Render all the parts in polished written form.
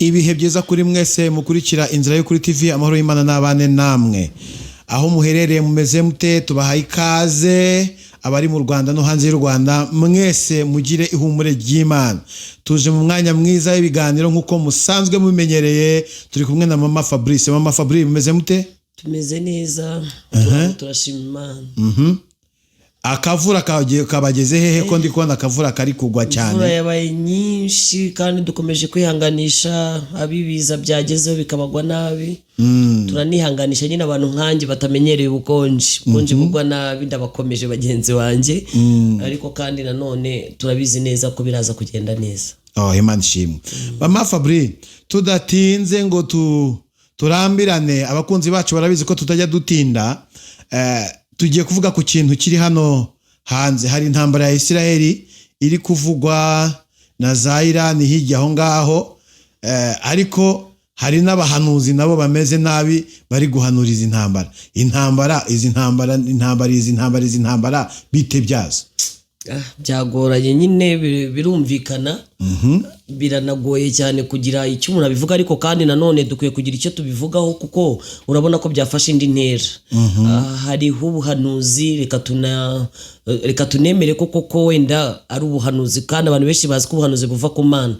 Ibihe byiza kuri mwese mukurikira Inzira yo kuri TV amahoro y'Imana n'abane namwe. Aho muherereye mumeze mute tubahaye ikaze abari mu Rwanda no hanze y'u Rwanda mwese mugire ihumure ry'Imana. Tuje mu mwanya mwiza w'ibiganiro nkuko musanzwe mumenyereye turi kumwe na Mama Fabrice. Mama Fabrice mumeze mute? Tumeze neza. Turashima Imana. Akavura kabageze hehe ko ndi kubona akavura kari kugwa cyane. Imvura yabaye nyinshi kandi dukomeje kwihanganisha abibiza byagezeho bikabagwa nabi. Turanihanganisha nyine abantu nkanjye batamenyereye ubukonje bugwa nabi ndabakomeje bagenzi wanje. Ariko kandi nanone turabizi neza ko biraza kugenda neza. Imana ishimwe. Mama Fabrice tudatinze ngo turambirane abakunzi bacu barabizi ko tutajya dutinda. Tugiye kuvuga ku kintu kiri hano hanze. Hari intambara ya Isiraheli iri kuvugwa na Zairani hirya aho ngaho, ariko hari n'abahanuzi nabo bameze nabi bari guhanuriza intambara bite byazo. Byagoranye nyine birumvikana. Biranagoye cyane kugira icyo umuntu abivuga, ariko kandi nanone dukwiye kugira icyo tubivugaho kuko urabona ko byafashe indi ntera. Hariho ubuhanuzi, reka tunemere koko wenda ari ubuhanuzi kandi abantu benshi bazi ko ubuhanuzi buva ku Mana.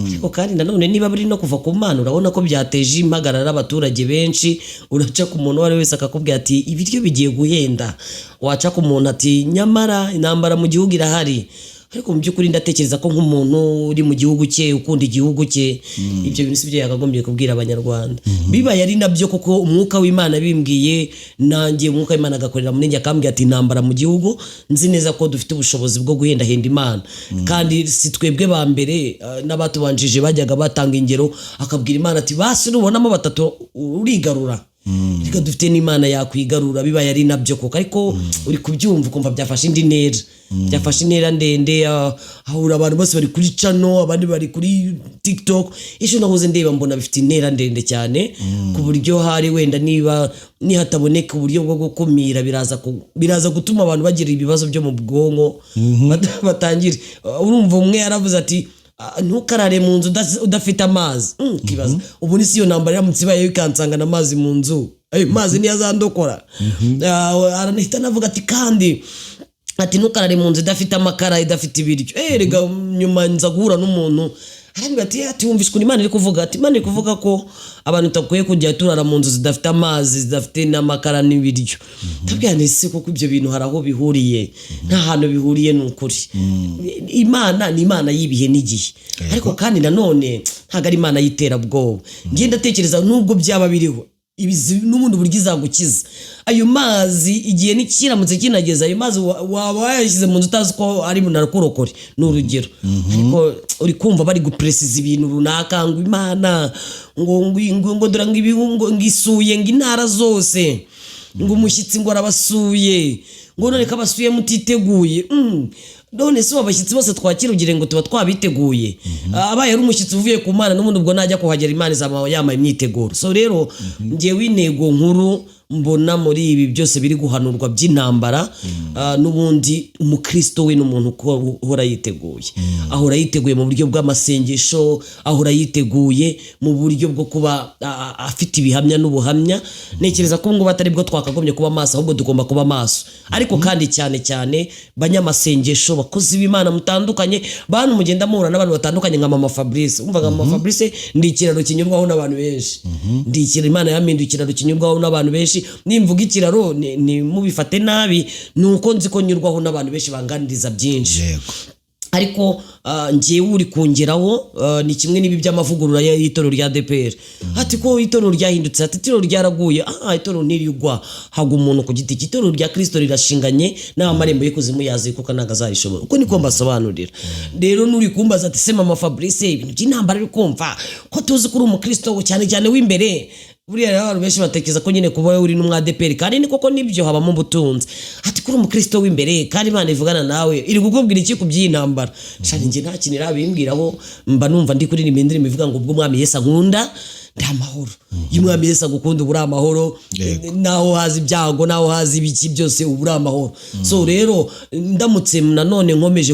Ariko kandi nanone niba buri no kuva ku Mana urabona ko byateje impagarara abaturage benshi. Uraca ku muntu wari wese akakubwira ati ibiryo bigiye guhenda, waca ku muntu ati nyamara intambara mu gihugu irahari. Ariko mu by'ukuri ndatekereza ko nk'umuntu uri mu gihugu cye ukunda igihugu cye, ibyo bintu sibyo yakagombye kubwira abanyarwanda. Bibaye ari nabyo kuko umwuka w'Imana bimbwiye, nanjye umwuka w'Imana agakorera muri njye akambwira ati intambara mu gihugu, nzi neza ko dufite ubushobozi bwo guhendahenda Imana. Kandi si twebwe ba mbere, n'abatubanjije bajyaga batanga ingero akabwira Imana ati basi nubonamo batatu urigarura. Reka dufite n'Imana yakwigarura. Bibaye ari nabyo koko, ariko uri kubyumva ukumva byafashe indi ntera. Byafashe intera ndende, ahura abantu bose bari kuri channel, abandi bari kuri TikTok. Isho nahoze ndeba mbona bifite intera ndende cyane ku buryo hari wenda niba nihataboneka uburyo bwo gukumira biraza gutuma abantu bagira ibibazo byo mu bwonko batangire. Urumva umwe yaravuze ati ntukarare mu nzu udafite amazi. Kibaza ubu ni siyo ntambara iramutse ibaye ikansangana amazi mu nzu, amazi niyo azandokora. Aranahita navuga ati kandi ati ntukarare mu nzu idafite amakara idafite ibiryo. Rega nyuma nza guhura n'umuntu arambwira ati wumvise ko Imana iri kuvuga, ati Imana iri kuvuga ko abantu takwiye kujya turara mu nzu zidafite amazi zidafite n'amakara n'ibiryo. Tabwira nese koko ibyo bintu haraho bihuriye? Nta hantu bihuriye n'ukuri. Imana ni Imana y'ibihe n'igihe, ariko kandi nanone ntago ari Imana y'iterabwoba. Ngenda tekereza nubwo byaba biriho n'ubundi buryo izagukiza. Ayo mazi igihe nikiramutse kinageza, ayo mazi waba yashyize mu nzu utazi ko ari munarakurokore n'urugero. Ariko uri kumva bari gupresiza ibintu runaka ngo Imana ngo dora ngo ibihungo ngisuye ngo intara zose ngo umushyitsi ngo arabasuye ngo none kabasuye mutiteguye. None se abashyitsi bose twakira ugire ngo tuba twabiteguye? Abaye ari umushyitsi uvuye ku Mana n'ubundi ubwo najya kuhagera Imana izaba yamaye imyiteguro. So rero ngewe intego nkuru mbona muri ibi byose biri guhanurwa by'intambara, n'ubundi umukristo we n'umuntu uhora yiteguye. Ahora yiteguye mu buryo bw'amasengesho, ahora yiteguye mu buryo bwo kuba afite ibihamya n'ubuhamya. Nekereza ko ngo batari bwo twakagombye kuba maso, ahubwo tugomba kuba maso. Ariko kandi cyane banyamasengesho, bakozi b'Imana mutandukanye, bantu mugenda muhura n'abantu batandukanye nka Mama Fabrice. Umvaga Mama Fabrice ndi ikiraro kinyurwaho n'abantu benshi. Ndi ikiraro Imana yaminduye ikiraro kinyurwaho n'abantu benshi. Nimvuga ikiraro ni mubifate nabi, nuko nzi ko nyurwaho n'abantu benshi banganiriza byinshi. Ariko ngiye uri kongeraho ni kimwe n'ibi by'amavugurura y'itorero rya ADEPR. Ati ko itorero ryahindutse, ati itorero ryaraguye. Itorero ntirigwa, haga umuntu ku giti. Itorero rya Kristo rirashinganye n'amarembo y'ikuzimu yazi kuko nagazarishobora. Uko niko mbasobanurira. Rero nuri kumbaza ati se Mama Fabrice ibintu by'intambara uri kumva ko tuzi kuri umukristo cyane w'imbere. Buriya rero abantu benshi batekereza ko nyine kuba uri n'umwadeperi kandi ni koko nibyo habamo ubutunzi. Ati kuri umukristo w'imbere kandi Imana ivugana nawe iri gukubwira iki ku by'intambara? Shani nge nta kintu irabimbwiraho, mba numva ndi kuri nimendere mivuga ngo ubwo Umwami Yesu ankunda nta mahoro. Iyo umwami Yesu agukunda ubura amahoro, naho hazi ibyago naho hazi ibiki byose ubura amahoro. So rero ndamutse nanone nkomeje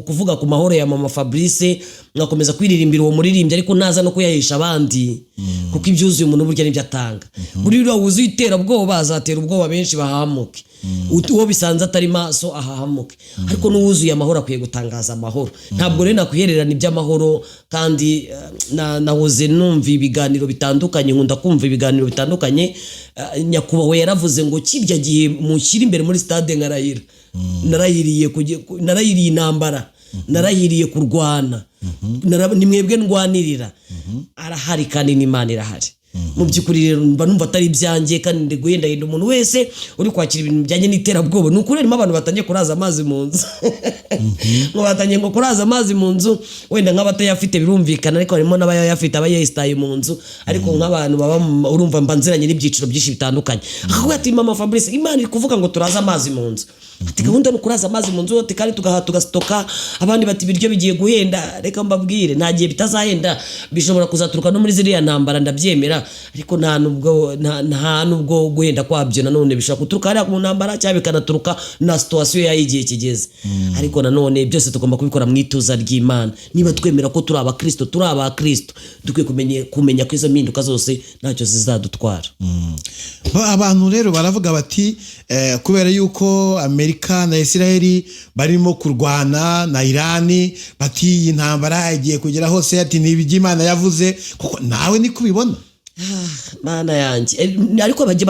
kuvuga ku mahoro ya mama Fabrice, ngakomeza kwiririmbira uwo muririmbyi ariko naza no kuyahesha abandi, kuko ibyuzuye umuntu burya nibyo atanga. Muri rero wuzuye iterabwoba azatera ubwoba benshi bahamuke, uwo bisanze atari maso ahahamuke. Ariko n'uwuzuye amahoro akwiye gutangaza amahoro. Ntabwo rero nakwihererana iby'amahoro, kandi nahoze numva ibiganiro bitandukanye, nkunda kumva ibiganiro bitandukanye. Nyakubahwa yaravuze ngo kirya gihe mushyira imbere muri stade nkarahira, narahiriye intambara, narahiriye kurwana, ni mwebwe ndwanirira. Arahari kandi n'Imana irahari. Mu by'ukuri rero mba numva atari ibyanjye, kandi ndi guhendahenda umuntu wese uri kwakira ibintu bijyanye n'iterabwoba. Ni ukuri harimo abantu batangiye kuraza amazi mu nzu, ngo batangiye ngo kuraza amazi mu nzu, wenda nk'abatayafite birumvikana, ariko harimo n'abayafite abayesitaye mu nzu. Ariko nk'abantu baba urumva mbanziranye n'ibyiciro byinshi bitandukanye. Akavuga ati mama Fabrice, Imana iri kuvuga ngo turaza amazi mu nzu. Ati gahunda no kuraza amazi mu nzu, kandi tugasitoka. Abandi bati ibiryo bigiye guhenda. Reka mbabwire, nta gihe bitazahenda, bishobora kuzaturuka no muri ziriya ntambara, ndabyemera. Ariko nta nubwo guhenda kwabyo nanone bishobora guturuka hariya ku ntambara, cyangwa bikanaturuka na situation y'igihe kigeze. Ariko nanone byose tugomba kubikora mu ituza ry'Imana. Niba twemera ko turi abakristo, dukwiye kumenya ko izo mpinduka zose ntacyo zizadutwara. Abantu rero baravuga bati kubera yuko Amerika na Israeli barimo kurwana na Irani, bati iyi ntambara igiye kugera hose, ati nibijye Imana yavuze, kuko nawe ni kubibona. Mana yanjye, ariko bajye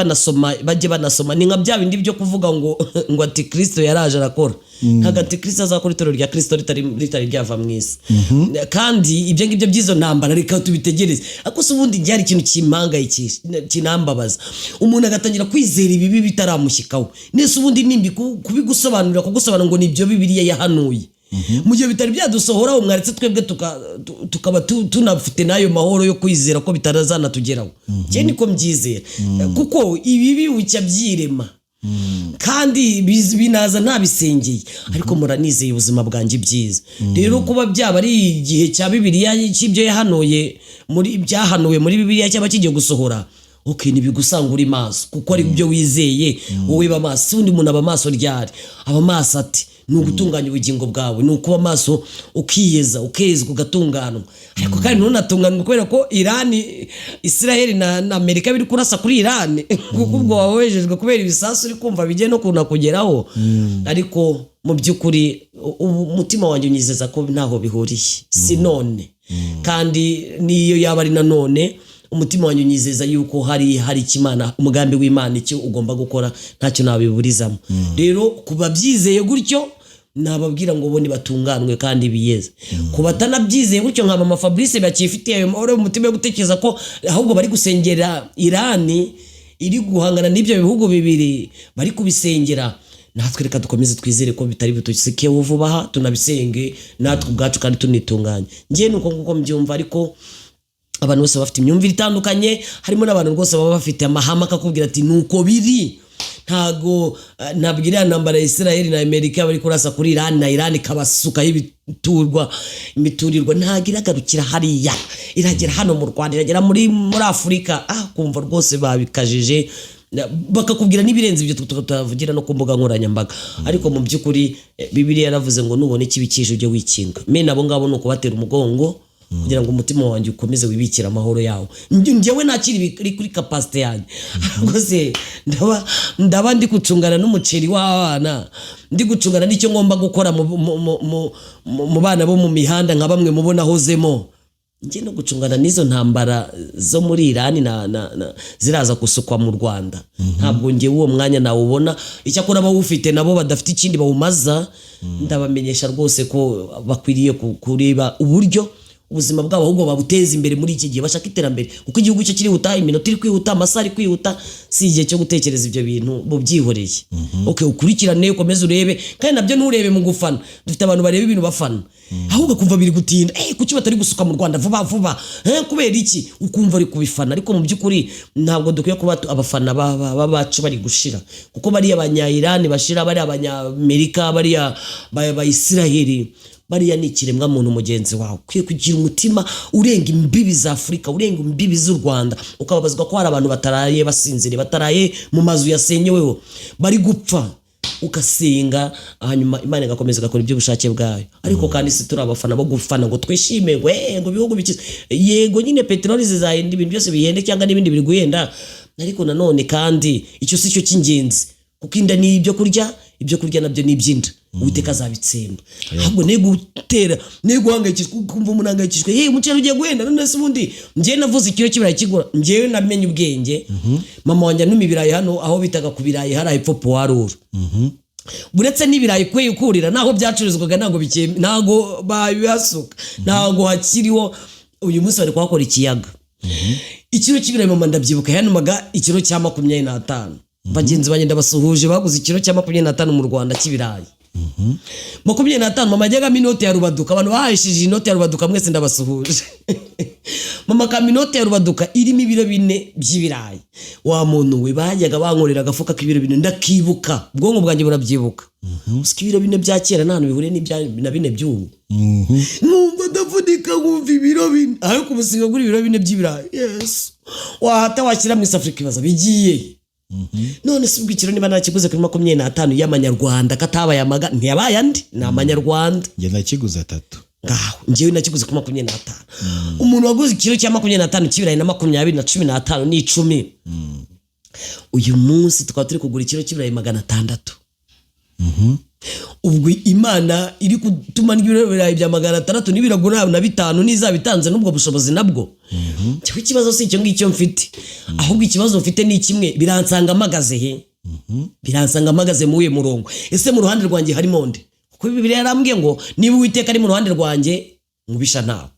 banasoma ni nka bya bindi byo kuvuga ngo ati Kristo yaraje arakora. Ntago ati Kristo azakora itorero rya Kristo ritari ryava mu isi. Kandi ibyo ngibyo by'izo ntambara reka tubitegereze. Ariko se ubundi ryari ikintu kimangayikisha, kinambabaza, umuntu agatangira kwizera ibibi bitaramushyikaho. Nese ubundi nimbi kubigusobanurira ngo nibyo Bibiliya yahanuye. Mu gihe bitari byadusohoraho, mwaretse twebwe tukaba tunafite nayo mahoro yo kwizera ko bitarazana tugeraho. Je niko mbyizera, kuko ibibi bucya byirema, kandi binaza ntabisengeye. Ariko muranizeye ubuzima bwanjye byiza. Rero kuba byaba ari igihe cya Bibiliya cy'ibyo byahanuwe muri Bibiliya cyaba kigiye gusohora, nibigusanga uri maso, kuko ari byo wizeye wowe. Ba maso, undi muntu aba maso ryari? Aba maso ati ni ugutunganya ubugingo bwawe, ni ukuba maso ukiyeza, ukezwa, ugatunganwa. Ariko kandi ntunatunganwe kubera ko Israeli na Amerika biri kurasa kuri Irani, kuko ubwo wawejejwe kubera ibisasu uri kumva bigiye no kugeraho. Ariko mu by'ukuri umutima wanjye unyizeza ko ntaho bihuriye, si none. Kandi niyo yaba ari nanone, umutima wanyu nyizeza yuko hari ikimana, umugambi w'Imana icyo ugomba gukora ntacyo nabiburizamo. Rero kuba byizeye gutyo, nababwira ngo bo nibatunganwe kandi biyeze. Kuba atanabyizeye gutyo nka mama Fabrice bakifitiye ayo mahoro mu mutima yo gutekereza ko ahubwo bari gusengera Irani iri guhangana n'ibyo bihugu bibiri, bari kubisengera, natwe reka dukomeze twizere ko bitari butusike vuba, tunabisenge natwe ubwacu kandi tunitunganye. Ngiye nuko nguko mbyumva. Ariko abantu bose bafite imyumvire itandukanye, harimo n'abantu rwose baba bafite amahame akakubwira ati nuko biri. Ntabwo iriya ntambara ya Israeli na Amerika bari kurasa kuri Irani, na Irani kabasukaho imiturirwa, ntabwo iragarukira hariya, iragera hano mu Rwanda, iragera muri Afurika. Kumva rwose babikajije, bakakubwira n'ibirenze ibyo tutavugira no ku mbuga nkoranyambaga. Ariko mu by'ukuri Bibiliya yaravuze ngo nubona ikibi kije ujye wikinga. Mene abo ngabo ni ukubatera umugongo, kugira ngo umutima wanjye ukomeze wibikira amahoro yawo. Njyewe nakiri kuri capacity yanjye, rwose ndaba ndi gucungana n'umuceri w'abana, ndi gucungana n'icyo ngomba gukora mu bana bo mu mihanda nka bamwe mubona hozemo. Njye no gucungana n'izo ntambara zo muri Irani ziraza gusukwa mu Rwanda. Ntabwo njye uwo mwanya nawubona. Icyakora bawufite nabo badafite ikindi bawumaza, ndabamenyesha rwose ko bakwiriye kureba uburyo ubuzima bwabo ahubwo babuteza imbere muri iki gihe, bashaka iterambere, kuko igihugu cyo kirihuta, iminota iri kwihuta, amasaha ari kwihuta. Si igihe cyo gutekereza ibyo bintu bubyihoreye. Ukurikirane, ukomeze urebe, kandi nabyo nturebe mu gufana. Dufite abantu bareba ibintu bafana, ahubwo kumva biri gutinda. Kuki batari gusuka mu Rwanda vuba kubera iki? Ukumva ari kubifana. Ariko mu by'ukuri ntabwo dukwiye kuba abafana bacu bari gushira, kuko bari abanya Irani bashira, bari abanya Amerika, bari ba Israeli bariya ni ikiremwa muntu mugenzi wawe, ukwiye kugira umutima urenga imbibi za Afurika, urenga imbibi z'u Rwanda, ukababazwa ko hari abantu bataraye basinzire, bataraye mu mazu yasenyeweho bari gupfa, ugasenga hanyuma Imana igakomeza igakora ibyo bushake bwayo. Ariko kandi si turi abafana bo gufana ngo twishime ngo bihugu bikize, yego nyine peteroli zizahenda, ibintu byose bihende cyangwa n'ibindi biri guhenda, ariko nanone kandi icyo si cyo cy'ingenzi, kuko inda ni ibyo kurya nabyo ni iby'inda, Uwiteka azabitsemba. Ahubwo guhangayikishwa, kumva umuntu ahangayikishwe, umuceri ugiye guhenda, none se ubundi njye navuze ikiro cy'ibirayi kigura, njyewe namenye ubwenge. Mama wanjye anuma ibirayi hano aho bitaga ku birayi hari epfo Puwaruru. Buretse n'ibirayi kwe ukurira naho byacururizwaga ntago babihasuka, ntago hakiriho. Uyu munsi bari kuhakora ikiyaga. Ikiro cy'ibirayi mama ndabyibuka yanumaga ikiro cya 25. Bagenzi banjye ndabasuhuje baguze ikiro cya 25 mu Rwanda cy'ibirayi. 25 mama ajyaga inote ya Rubaduka, abantu bahashije inote ya Rubaduka mwese ndabasuhuje. Mama ka inote ya Rubaduka irimo ibiro 4 by'ibirayi. Wa muntu we bajyaga bankorera agafuka k'ibiro 4, ndakibuka, ubwonko bwanjye burabyibuka. Usiki ibiro 4 bya kera nta hantu bihuriye na 4 by'ubu. Numva ndavudika ngumva ibiro 4 ariko umusinga guri ibiro 4 by'ibirayi. Yes. Wahata washyira mu Afrika ibaza bigiye. None se ubwikiro niba nakiguze kuri 25 y'amanyarwanda katabaye amaga ntiyabaye andi ni amanyarwanda. Nge nakiguze 3. Ngaho ngewe nakiguze kuri 25. Umuntu waguze ikiro cya 25 cy'ibirayi na 20 na 15 ni 10. Uyu munsi tukaba turi kugura ikiro cy'ibirayi 600. Ubwo Imana iri kutuma n'ibirayi bya 600 n'ibiragura na 5 nizabitanze n'ubwo bushobozi nabwo. Cyo ikibazo si icyo ngicyo mfite, ahubwo ikibazo mfite ni kimwe, biransanga magaze he. Biransanga magaze muye murongo. Ese mu ruhande rwanjye harimo nde? Kuko Bibiliya yarambwiye ngo niba Uwiteka ari mu ruhande rwanjye mubisha ntawe.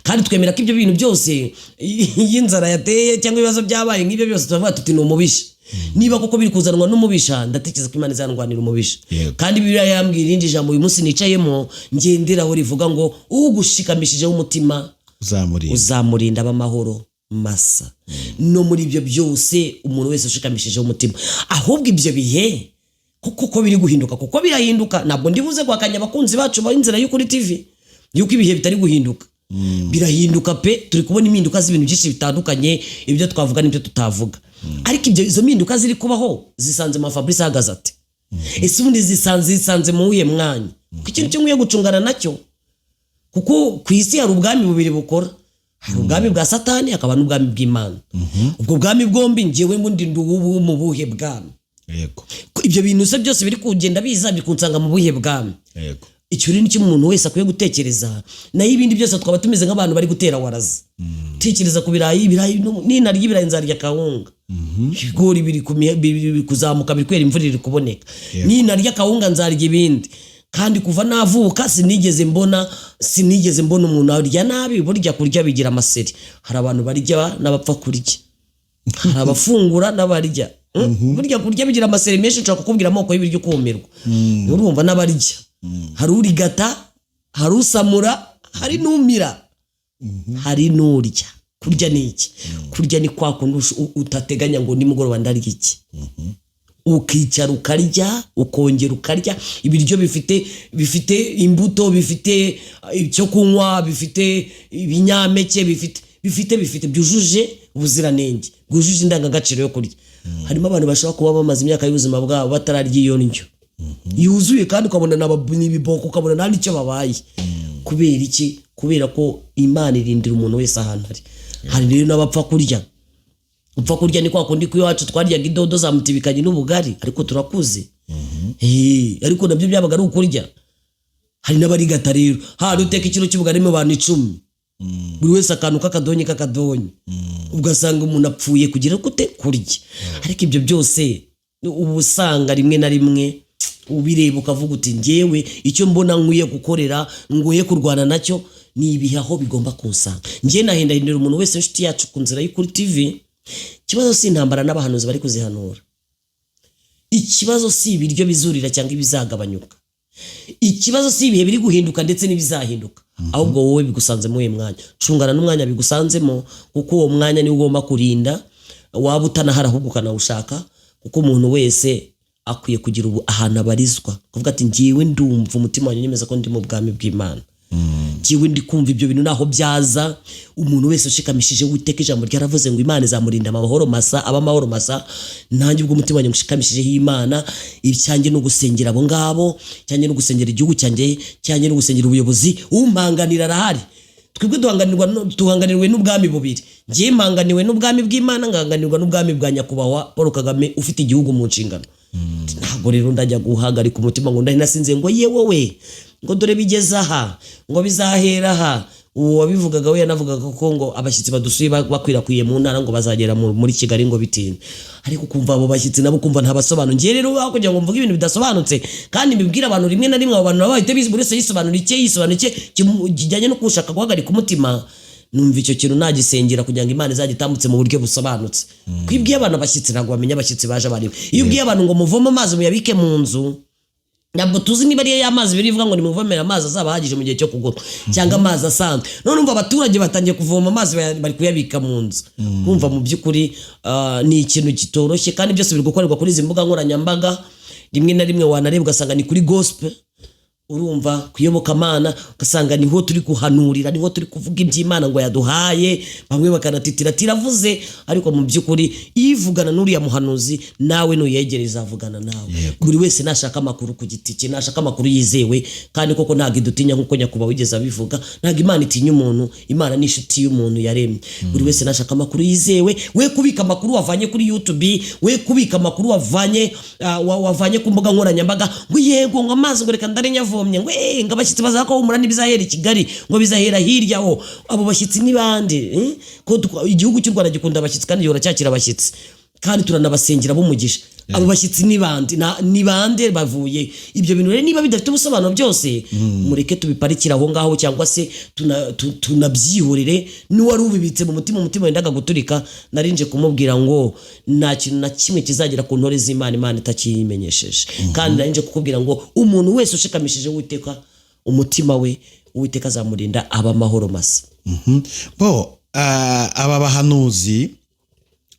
Kandi twemera ko ibyo bintu byose y'inzara yateye cyangwa ibibazo byabaye nk'ibyo byose tuvuga tuti ni umubisha. Niba koko biri kuzanwa n'umubisha, ndatekereza ko Imana izandwanira umubisha. Kandi Bibiliya yambwiye irindi jambo uyu munsi nicayemo ngenderaho rivuga ngo ugushikamishije umutima uzamurinda b'amahoro masa. No muri ibyo byose umuntu wese ushikamishije umutima, ahubwo ibyo bihe kuko biri guhinduka, kuko birahinduka. Ntabwo ndibuze gwakanya abakunzi bacu ba Inzira y'Ukuri TV yuko ibihe bitari guhinduka. Birahinduka pe, turi kubona impinduka z'ibintu byinshi bitandukanye, ibyo twavuga n'ibyo tutavuga. Ariko izo mpinduka ziri kubaho zisanze ma Fabrice ahagaze ati, ese ubundi zisanze mu uye mwanya? Kuko ikintu cyo nkwiye gucungana nacyo, kuko ku isi hari ubwami bubiri bukora. Hari ubwami bwa Satani hakaba n'ubwami bw'Imana. Ubwo bwami bwombi njyewe mbundi ndubu mu buhe bwami. Yego. Ibyo bintu se byose biri kugenda biza bikunsanga mu buhe bwami. Yego. Icyo rero nicyo umuntu wese akwiye gutekereza, naho ibindi byose twaba tumeze nk'abantu bari gutera waraza. Tekereza ku birayi n'inarya ibirayi nzarya kawunga. Ibigori biri kuzamuka biri kwera imvura iri kuboneka. N'inarya kawunga nzarya ibindi. Kandi kuva navuka sinigeze mbona umuntu arya nabi. Burya kurya bigira amaseri. Hari abantu barya n'abapfa kurya, hari abafungura n'abarya. Burya kurya bigira amaseri menshi, nshaka kukubwira amoko y'ibiryo kumirwa. Urumva n'abarya, hari urigata, hari usamura, hari numira, hari nurya. Kurya ni iki? Kurya ni kwa kundi utateganya ngo nimugoroba ndarya iki. Ukicara ukarya, ukongera ukarya ibiryo bifite imbuto, bifite icyo kunywa, bifite ibinyameke, bifite byujuje ubuziranenge, bwujuje indangagaciro yo kurya. Harimo abantu bashobora kuba bamaze imyaka y'ubuzima bwabo batararya iyo ndyo yuzuye, kandi ukabona n'ibiboko, ukabona nta nicyo babaye. Kubera iki? Kubera ko Imana irindira umuntu wese ahantu ari. Hari rero n'abapfa kurya. Upfa kurya ni kwa kundi ku iwacu twaryaga idodo za mutibikanye n'ubugari, ariko turakuze. Ariko nabyo byabaga ari ukurya. Hari n'abarigata rero, hari uteka ikiro cy'ubugari mu bantu 10. Buri wese akantu kakadonye. Ugasanga umuntu apfuye kugira gute kurya. Ariko ibyo byose ubusanga rimwe na rimwe ubireba ukavuga uti ngewe icyo mbona nkwiye gukorera, ngoye kurwana nacyo ni ibihe aho bigomba kunsanga. Ngiye nahindahindira umuntu wese inshuti yacu ku Nzira y'Ukuri TV. Ikibazo si intambara n'abahanuzi bari kuzihanura. Ikibazo si ibiryo bizurira cyangwa ibizagabanyuka. Ikibazo si ibihe biri guhinduka ndetse n'ibizahinduka. Ahubwo wowe bigusanze mu mwanya. Cungana n'umwanya bigusanzemo, kuko uwo mwanya ni ugomba kurinda. Waba utanahara ahubwo ukanawushaka, kuko umuntu wese akwiye kugira ahantu abarizwa kuvuga ati ngiwe ndumva umutima wanjye nyemeza ko ndi mu bwami bw'Imana. Ngiwe ndi kumva ibyo bintu naho byaza. Umuntu wese ushikamishije Uwiteka ijambo ryaravuze ngo Imana izamurinda amahoro masa, amahoro masa. Nanjye ubwo umutima wanjye mushikamishije Imana, icyanjye no gusengera abo ngabo, cyanjye no gusengera igihugu cyanjye, cyanjye no gusengera ubuyobozi. Umpanganira arahari. Twebwe duhanganirwe n'ubwami bubiri. Ngiye mpanganiwe n'ubwami bw'Imana, ngahanganirwa n'ubwami bwa nyakubahwa Paul Kagame ufite igihugu mu nshingano. Ntabwo rero ndajya guhagarika umutima ngo ndahinasinze ngo ye wowe ngo dore bigeze aha ngo bizahera aha. Uwo wabivugaga we yanavugaga ko ngo abashyitsi badusuye bakwirakwiye mu ntara ngo bazagera muri Kigali ngo bitinde. Ariko kumva abo bashyitsi nabo kumva ntabasobanura. Ngiye rero kugira ngo mvuge ibintu bidasobanutse kandi mbibwira abantu rimwe na rimwe, abo bantu bahite bizi buri wese yisobanura icye kijyanye no kushaka guhagarika umutima. Numva icyo kintu nagisengera kugira ngo Imana izagitambutse mu buryo busobanutse. Kwibwiye abantu abashyitsi ntabwo bamenya abashyitsi baje bari. Iyo ubwiye abantu ngo muvome amazi muyabike mu nzu, ntabwo tuzi niba ari y'amazi birivuga ngo nimuvomera amazi azaba hagije mu gihe cyo kugura cyangwa amazi asanzwe. None umva abaturage batangiye kuvoma amazi bari kuyabika mu nzu. Kumva mu by'ukuri ni ikintu kitoroshye kandi byose biri gukorerwa kuri izi mbuga nkoranyambaga. Rimwe na rimwe wanareba ugasanga ni kuri gospel, urumva kuyoboka Imana ugasanga niho turi kuhanurira, niho turi kuvuga iby'Imana ngo yaduhaye. Bamwe bakanatitira tiravuze, ariko mu by'ukuri ivugana n'uriya muhanuzi nawe nuyegereza avugana nawe. Buri wese nashaka amakuru ku giti cye, nashaka amakuru yizewe, kandi koko ntabwo idutinya nkuko nyakuba wigeze abivuga. Ntabwo Imana itinya umuntu, Imana ni inshuti y'umuntu yaremye. Buri wese nashaka amakuru yizewe, we kubika amakuru wavanye kuri YouTube, we kubika amakuru wavanye ku mbuga nkoranyambaga ngo yego ngo amazi ngo reka ndare nyavu ngo abashyitsi bazakahumura ntibizahera i Kigali ngo bizahera hirya ho. Abo bashyitsi ni bande? Ko igihugu cy'u Rwanda gikunda abashyitsi kandi gihora cyakira abashyitsi kandi turanabasengera b'umugisha. Abo bashyitsi ni bande? Ni bande bavuye? Ibyo bintu rero niba bidafite ubusobanuro byose mureke tubiparikira aho ngaho, cyangwa se tunabyihorere. N'uwari ubibitse mu mutima wendaga guturika narinje kumubwira ngo nta kintu na kimwe kizagera ku ntore z'Imana Imana itakimenyesheje. Kandi narinje kukubwira ngo umuntu wese ushikamishije Uwiteka umutima we, Uwiteka azamurinda amahoro masa. Aba bahanuzi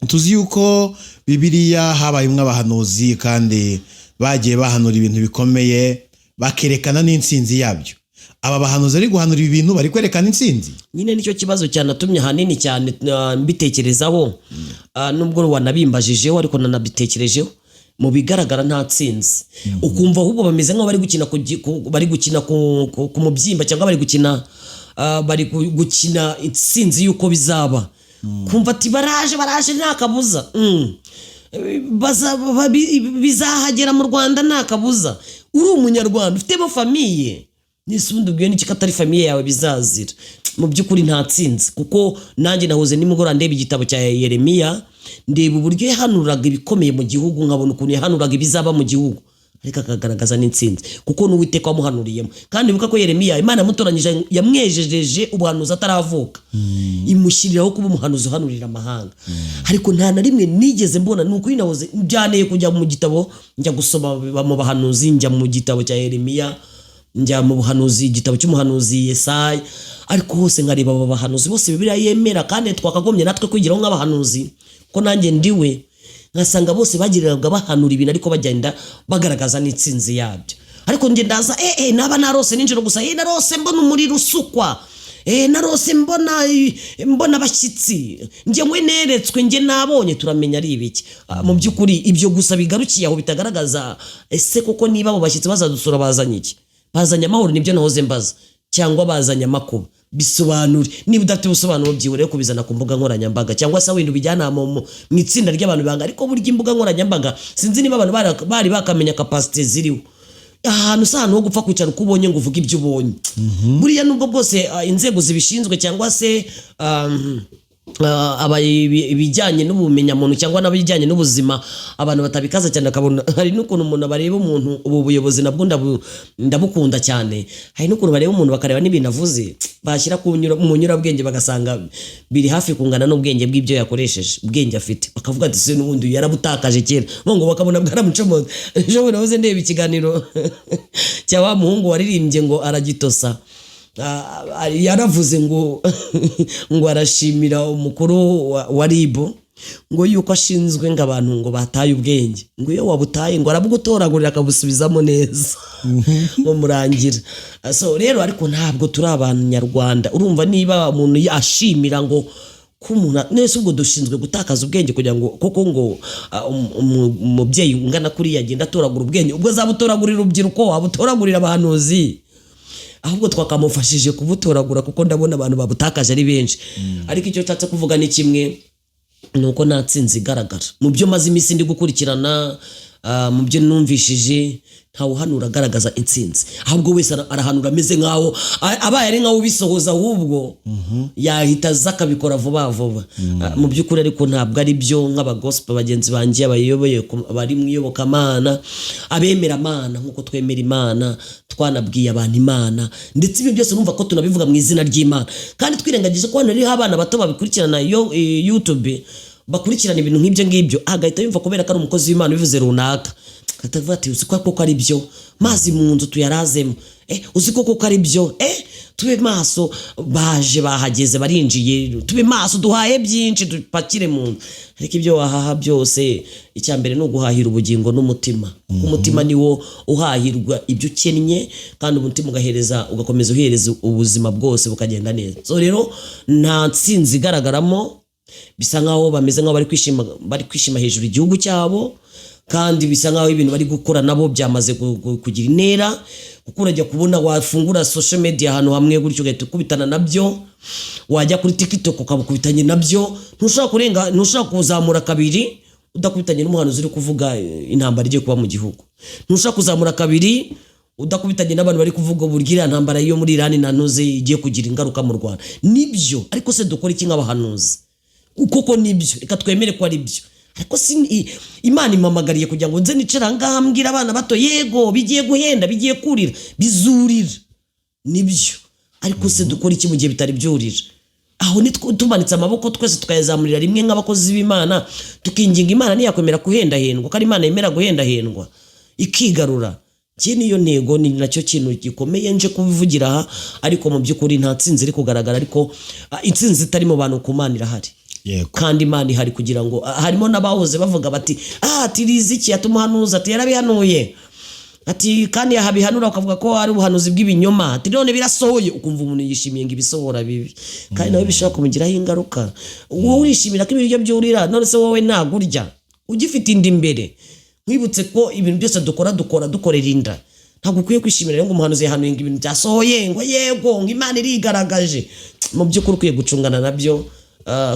tuzi yuko Bibiliya habayemo abahanuzi kandi bagiye bahanura ibintu bikomeye bakerekana n'intsinzi yabyo. Aba bahanuzi ari guhanura ibintu bari kwerekana intsinzi. Nyine nicyo kibazo cyanatumye hanini cyane mbitekerezaho, nubwo wanabimbajijeho ariko nanabitekerejeho. Mu bigaragara nta tsinzi. Ukumva ahubwo bameze nk'aho bari gukina ku mubyimba, cyangwa bari gukina intsinzi yuko bizaba. Kumva ati baraje nta kabuza, bizahagera mu Rwanda nta kabuza. Uri umunyarwanda ufitemo famiye, n'isundi ubwiye n'iki katari famiye yawe bizazira. Mu by'ukuri nta tsinzi, kuko nanjye nahoze nimugora ndeba igitabo cya Yeremiya, ndeba uburyo yahanuraga ibikomeye mu gihugu, nkabona ukuntu yahanuraga ibizaba mu gihugu, ariko akagaragaza n'intsinzi kuko n'Uwiteka wamuhanuriyemo. Kandi bibuka ko Yeremiya Imana yamutoranyije, yamwejejeje ubuhanuzi ataravuka, imushyiriraho kuba umuhanuzi uhanurira amahanga. Ariko nta na rimwe nigeze mbona, nuko nahoze byaneye kujya mu gitabo njya gusoma mu bahanuzi, njya mu gitabo cya Yeremiya, njya mu buhanuzi, igitabo cy'umuhanuzi Yesaya, ariko hose nkareba aba bahanuzi bose Bibiliya yemera kandi twakagombye natwe kwigiraho nk'abahanuzi, ko nanjye ndiwe ngasanga bose bagiriraga bahanura ibintu ariko bagenda bagaragaza n'intsinzi yabyo. Ariko nge ndaza naba narose ninjoro gusa, narose mbona umuriro usukwa, narose mbona abashyitsi, nge mwe neretswe, nge nabonye, turamenya ari ibiki. Mu by'ukuri ibyo gusa bigarukiye aho, bitagaragaza ese koko niba abo bashyitsi bazadusura bazanye iki? Bazanye amahoro? Nibyo nahoze mbaza, cyangwa bazanye amakuba? Bisobanure. Niba udafite ubusobanuro byihoreye kubizana ku mbuga nkoranyambaga, cyangwa se wenda bijyana mu itsinda ry'abantu banga. Ariko burya imbuga nkoranyambaga sinzi niba abantu bari bakamenya capacity ziriho. Ahantu ahantu ho gupfa kwicara uko ubonye ngo uvuge ibyo ubonye. Buriya nubwo bwose inzego zibishinzwe cyangwa se ibijyanye n'ubumenyamuntu cyangwa n'abijyanye n'ubuzima abantu batabikaza cyane, akabona hari n'ukuntu umuntu bareba umuntu, ubu buyobozi nabwo ndabukunda cyane, hari n'ukuntu bareba umuntu bakareba n'ibintu avuze bashyira mu nyurabwenge bagasanga biri hafi kungana n'ubwenge bw'ibyo yakoresheje, ubwenge afite, bakavuga ati se n'ubundi yarabutakaje kera, ngo bakabona bwaramucomoza. Ejo bundi nahoze ndeba ikiganiro cya wa muhungu waririmbye ngo aragitosa, yaravuze ngo arashimira umukuru wa RIB ngo yuko ashinzwe ngo abantu ngo bataye ubwenge, ngo iyo wabutaye ngo arabugutoragurira akabusubizamo neza ngo murangira. So rero ariko ntabwo turi abantu nyarwanda. Urumva niba umuntu yashimira ngo kumuna nese ubwo dushinzwe gutakaza ubwenge kugira ngo koko ngo umubyeyi ungana kuri yagenda atoragura ubwenge, ubwo zabutoragurira urubyiruko, abutoragurira abahanuzi, ahubwo twakamufashije kubutoragura kuko ndabona abantu babutakaje ari benshi. Ariko icyo nshatse kuvuga ni kimwe, nuko nta tsinzi igaragara mu byo maze iminsi ndi gukurikirana, mu byo numvishije ntawe uhanura agaragaza intsinzi, ahubwo wese arahanura ameze nkaho abaye ari nkaho ubisohoza, ahubwo yahita aza akabikora vuba vuba. Mu by'ukuri ariko ntabwo ari byo. Nk'abagospel bagenzi banjye abayoboye bari mu iyobokamana, abemera Imana nk'uko twemera Imana, twanabwiye abantu Imana, ndetse ibyo byose numva ko tunabivuga mu izina ry'Imana, kandi twirengagije ko hano hariho abana bato babikurikirana YouTube, bakurikirana ibintu nk'ibyo ngibyo, agahita yumva kubera ko ari umukozi w'Imana bivuze runaka, katavuga ati uzi ko ari byo, mazi mu nzu tuyarazemo, uzi ko ari byo, tube maso, baje bahageze barinjiye, tube maso, duhaye byinshi dupakire mu nzu. Ariko ibyo wahaha byose, icyambere ni uguhahira ubugingo n'umutima. Umutima niwo uhahirwa ibyo ukennye, kandi umutima ugakomeza uhereza ubuzima bwose bukagenda neza. So rero nta ntsinzi igaragaramo, bisa nkaho bameze nkaho bari kwishima hejuru igihugu cyabo, kandi bisa nkaho ibintu bari gukora nabo byamaze kugira intera, kuko urajya kubona wafungura social media ahantu hamwe gutyo ugahita ukubitana nabyo, wajya kuri TikTok ukabukubitanye nabyo, ntushobora kuzamura kabiri udakubitanye n'umuhanuzi uri kuvuga intambara igiye kuba mu gihugu, ntushobora kuzamura kabiri udakubitanye n'abantu bari kuvuga uburyo iriya ntambara yo muri Iran nanuze igiye kugira ingaruka mu Rwanda. Nibyo, ariko se dukora iki nk'abahanuzi? Kuko nibyo, reka twemere ko ari byo, ariko Imana impamagariye kugira ngo nze nicara ngaha mbwira abana bato, yego bigiye guhenda, bigiye kurira, bizurira. Nibyo, ariko se dukora iki mu gihe bitari byurira? Aho ni tumanitse amaboko twese tukayazamurira rimwe nk'abakozi b'Imana, tukinginga Imana niyakwemera kuhendahendwa, kandi Imana yemera guhendahendwa ikigarura. Niyo ntego, ni nacyo kintu gikomeye nje kubivugira aha. Ariko mu by'ukuri nta tsinzi iri kugaragara, ariko intsinzi itari mu bantu ku Mana irahari. Kandi Imana ihari kugira ngo, harimo n'abahoze bavuga bati ati Riziki yatumuhanuza, ati yarabihanuye, ati kandi yahabihanura ukavuga ko ari ubuhanuzi bw'ibinyoma, ati none birasohoye, ukumva umuntu yishimiye ngo ibisohora bibi, kandi nawe bishobora kumugiraho ingaruka. Wowe urishimira ko ibiryo byurira, none se wowe ntagurya ugifite inda imbere. Mwibutse ko ibintu byose dukorera inda. Ntabwo ukwiye kwishimira ngo umuhanuzi yahanuye ngo ibintu byasohoye, ngo yego ngo Imana irigaragaje. Mu by'ukuri ukwiye gucungana nabyo,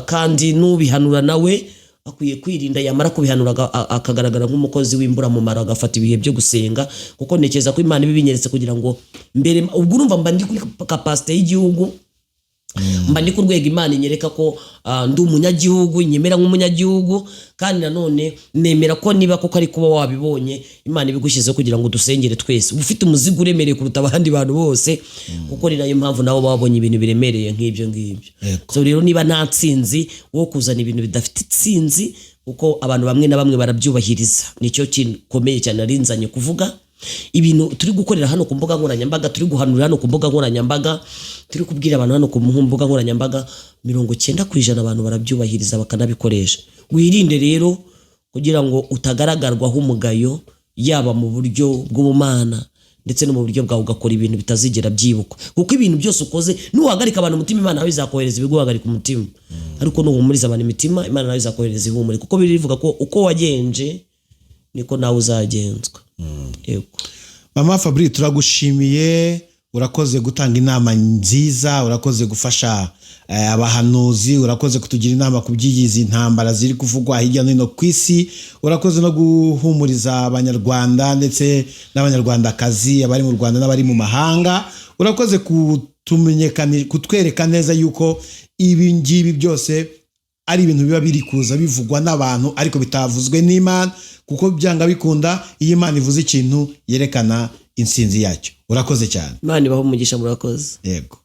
kandi nubihanura nawe akwiye kwirinda, yamara kubihanura akagaragara nk'umukozi w'imburamumaro, agafata ibihe byo gusenga, kuko ntekereza ko Imana ibibinyeretse kugira ngo mbere, ubwo urumva mba ndi kuri capacity y'igihugu, mba ndi ku rwego Imana inyereka ko ndi umunyagihugu, nyemera nk'umunyagihugu, kandi nanone nemera ko niba koko ari kuba wabibonye, Imana ibigushyizeho kugira ngo dusengere twese. Ufite umuzigo uremereye kuruta abandi bantu bose, kuko ni nayo mpamvu nabo babonye ibintu biremereye nk'ibyo ngibyo. So rero niba nta tsinzi, wo kuzana ibintu bidafite itsinzi, kuko abantu bamwe na bamwe barabyubahiriza. Nicyo gikomeye cyane arinzanye kuvuga. Ibintu turi gukorera hano ku mbuga nkoranyambaga, turi guhanurira hano ku mbuga nkoranyambaga, turi kubwira abantu hano ku mbuga nkoranyambaga, 90% abantu barabyubahiriza bakanabikoresha. Wirinde rero kugira ngo utagaragarwaho umugayo, yaba mu buryo bw'ubumana ndetse no mu buryo bwawe, ugakora ibintu bitazigera byibukwa, kuko ibintu byose ukoze nuhagarika abantu umutima, Imana nawe izakohereza ibiguhagarika umutima. Ariko nuhumuriza abantu imitima, Imana nawe izakohereza ihumure, kuko birivuga ko uko wagenje niko nawe uzagenzwa. Yego. Mama Fabri, turagushimiye, urakoze gutanga inama nziza, urakoze gufasha abahanuzi, urakoze kutugira inama ku by'izi ntambara ziri kuvugwa hirya no hino ku isi, urakoze no guhumuriza abanyarwanda ndetse n'abanyarwandakazi, abari mu Rwanda n'abari mu mahanga. Urakoze kutwereka neza yuko ibi ngibi byose ari ibintu biba biri kuza bivugwa n'abantu, ariko bitavuzwe n'Imana, kuko byanga bikunda iyo Imana ivuze ikintu yerekana intsinzi yacyo. Urakoze cyane. Imana ibaho umugisha, murakoze. Yego.